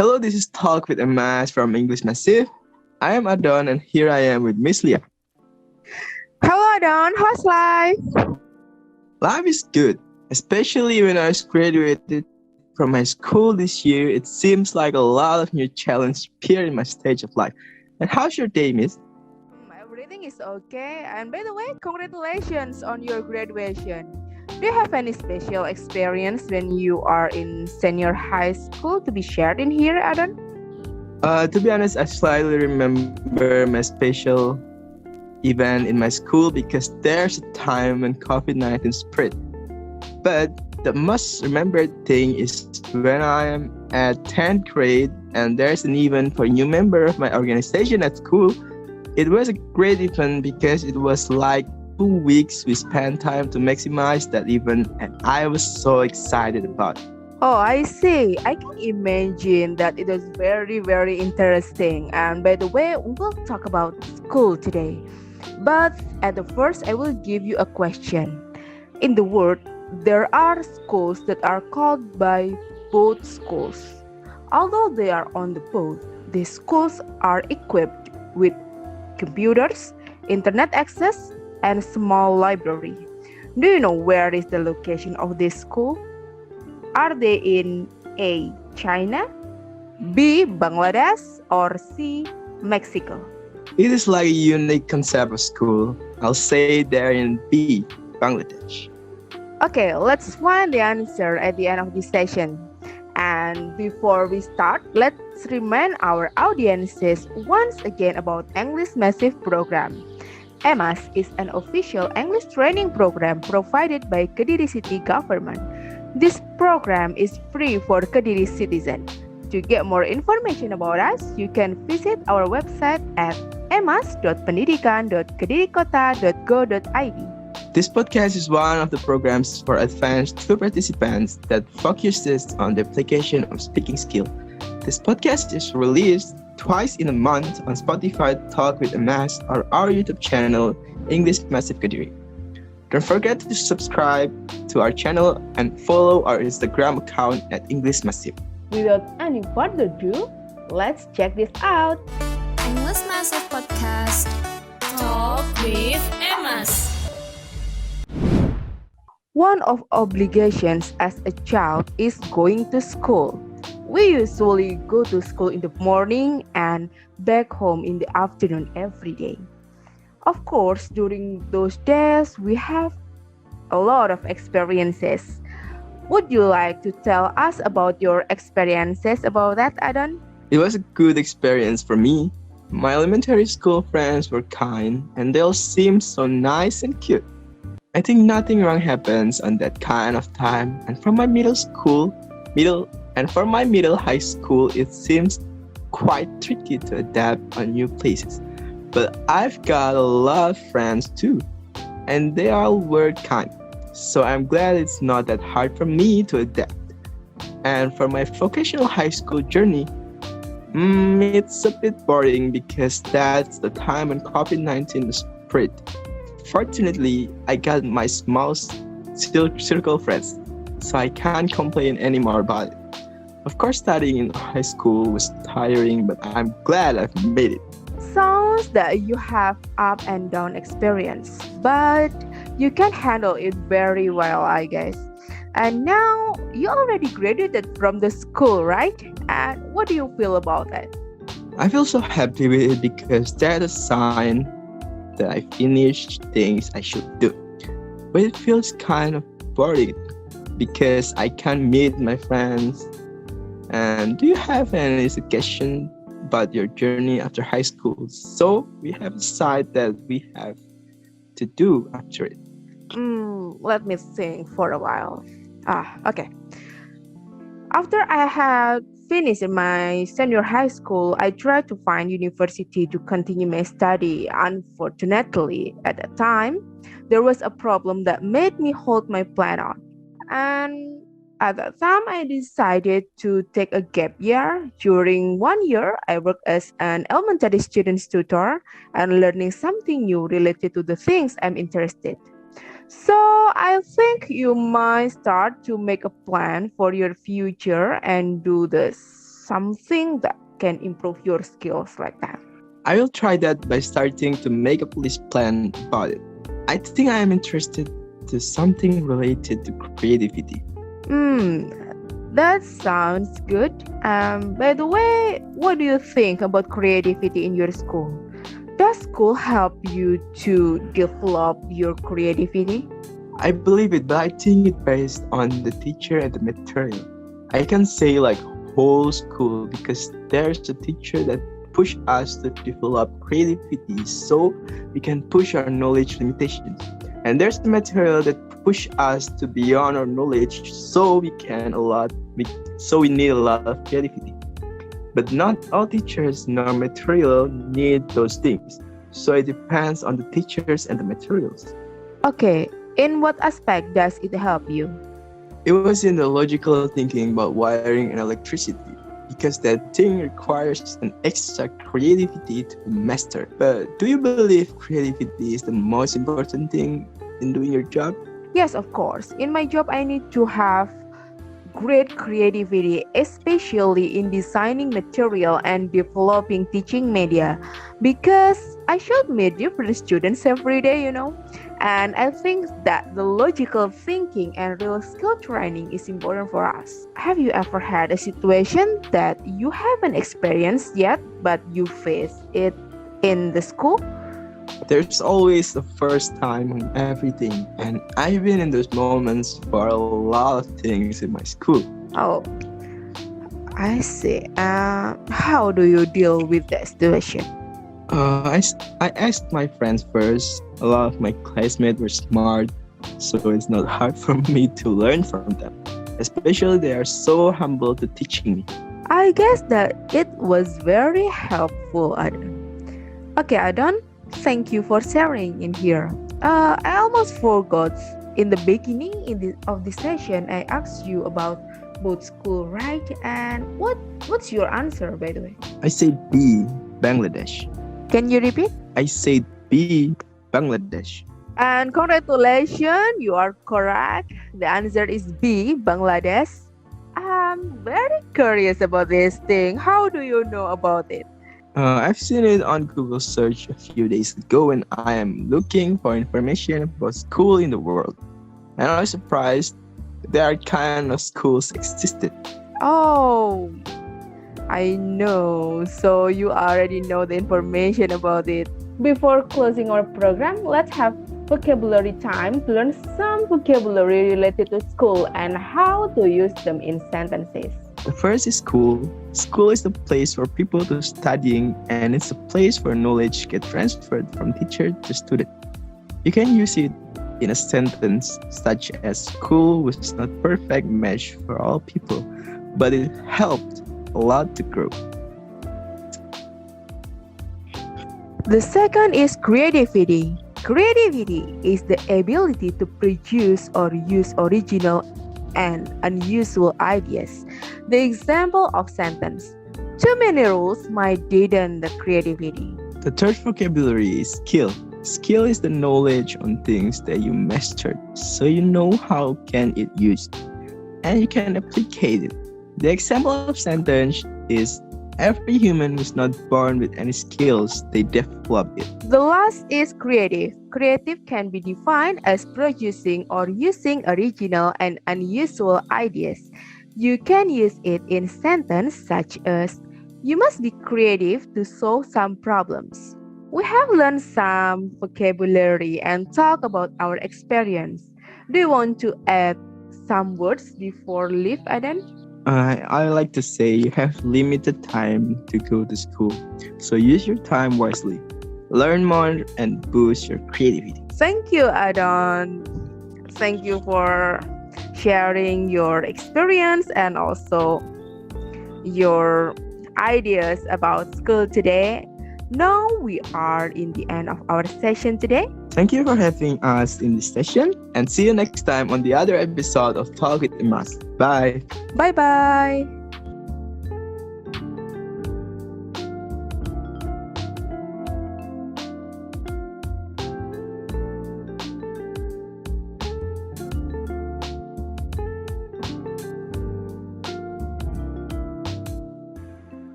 Hello, this is Talk with EMAS from English Massive. I am Adhon and here I am with Miss Lia. Hello, Adhon. How's life? Life is good, especially when I graduated from my school this year. It seems like a lot of new challenges appear in my stage of life. And how's your day, Miss? Everything is okay. And by the way, congratulations on your graduation. Do you have any special experience when you are in senior high school to be shared in here, Adhon? To be honest, I slightly remember my special event in my school because there's a time when COVID-19 spread. But the most remembered thing is when I am at 10th grade and there's an event for a new member of my organization at school. It was a great event because it was like 2 weeks we spent time to maximize that event and I was so excited about it. Oh, I see. I can imagine that it was very, very interesting. And by the way, we'll talk about school today. But at the first, I will give you a question. In the world, there are schools that are called by both schools. Although they are on the boat, these schools are equipped with computers, internet access, and small library. Do you know where is the location of this school? Are they in A. China, B. Bangladesh, or C. Mexico? It is like a unique concept of school. I'll say they're in B, Bangladesh. Okay, let's find the answer at the end of this session. And before we start, let's remind our audiences once again about English Massive Program. EMAS is an official English training program provided by Kediri City Government. This program is free for Kediri citizens. To get more information about us, you can visit our website at emas.pendidikan.kedirikota.go.id. This podcast is one of the programs for advanced school participants that focuses on the application of speaking skill. This podcast is released twice in a month on Spotify Talk with EMAS or our YouTube channel English Massive Kediri. Don't forget to subscribe to our channel and follow our Instagram account at English Massive. Without any further ado, let's check this out. English Massive Podcast. Talk with EMAS. One of obligations as a child is going to school. We usually go to school in the morning and back home in the afternoon every day. Of course, during those days, we have a lot of experiences. Would you like to tell us about your experiences about that, Adhon? It was a good experience for me. My elementary school friends were kind and they all seemed so nice and cute. I think nothing wrong happens on that kind of time, and for my middle high school, it seems quite tricky to adapt on new places. But I've got a lot of friends too, and they all were kind. So I'm glad it's not that hard for me to adapt. And for my vocational high school journey, it's a bit boring because that's the time when COVID-19 spread. Fortunately, I got my small circle friends, so I can't complain anymore about it. Of course, studying in high school was tiring, but I'm glad I've made it. Sounds that you have up and down experience, but you can handle it very well, I guess. And now you already graduated from the school, right? And what do you feel about that? I feel so happy with it because that's a sign that I finished things I should do. But it feels kind of boring because I can't meet my friends. And do you have any suggestion about your journey after high school? So we have a side that we have to do after it. Let me think for a while. Okay. After I had finished my senior high school, I tried to find university to continue my study. Unfortunately, at that time, there was a problem that made me hold my plan on. And at that time, I decided to take a gap year. During 1 year, I worked as an elementary student's tutor and learning something new related to the things I'm interested. So I think you might start to make a plan for your future and do the something that can improve your skills like that? I will try that by starting to make a list plan about it. I think I am interested to something related to creativity. That sounds good. By the way, what do you think about creativity in your school? Does school help you to develop your creativity? I believe it, but I think it based on the teacher and the material. I can say like whole school because there's a teacher that push us to develop creativity so we can push our knowledge limitations. And there's the material that push us to beyond our knowledge so we need a lot of creativity. But not all teachers nor material need those things. So it depends on the teachers and the materials. Okay, in what aspect does it help you? It was in the logical thinking about wiring and electricity because that thing requires an extra creativity to master. But do you believe creativity is the most important thing in doing your job? Yes, of course. In my job, I need to have great creativity, especially in designing material and developing teaching media, because I should meet different students every day, And I think that the logical thinking and real skill training is important for us. Have you ever had a situation that you haven't experienced yet, but you face it in the school? There's always the first time on everything, and I've been in those moments for a lot of things in my school. Oh, I see. How do you deal with that situation? I asked my friends first. A lot of my classmates were smart, so it's not hard for me to learn from them. Especially they are so humble to teaching me. I guess that it was very helpful, Adhon. Okay, Adhon, thank you for sharing in here. I almost forgot in the beginning of the session. I asked you about both school, right? And what's your answer, by the way? I said B, Bangladesh. Can you repeat? I said B, Bangladesh. And congratulations, you are correct. The answer is B, Bangladesh. I'm very curious about this thing. How do you know about it? I've seen it on Google search a few days ago when I am looking for information about school in the world. And I was surprised there kind of schools existed. Oh, I know. So you already know the information about it. Before closing our program, let's have vocabulary time to learn some vocabulary related to school and how to use them in sentences. The first is school. School is the place for people to studying, and it's a place where knowledge get transferred from teacher to student. You can use it in a sentence such as school was not perfect match for all people, but it helped a lot to grow. The second is creativity. Creativity is the ability to produce or use original and unusual ideas. The example of sentence: too many rules might deaden the creativity. The third vocabulary is skill. Skill is the knowledge on things that you mastered, so you know how can it used, and you can apply it. The example of sentence is every human is not born with any skills, they develop it. The last is creative. Creative can be defined as producing or using original and unusual ideas. You can use it in sentence such as, you must be creative to solve some problems. We have learned some vocabulary and talk about our experience. Do you want to add some words before leave, Adhon? I like to say you have limited time to go to school, so use your time wisely. Learn more and boost your creativity. Thank you, Adhon. Thank you for sharing your experience and also your ideas about school today. Now we are in the end of our session today. Thank you for having us in this session, and see you next time on the other episode of Talk with EMAS. Bye. Bye bye.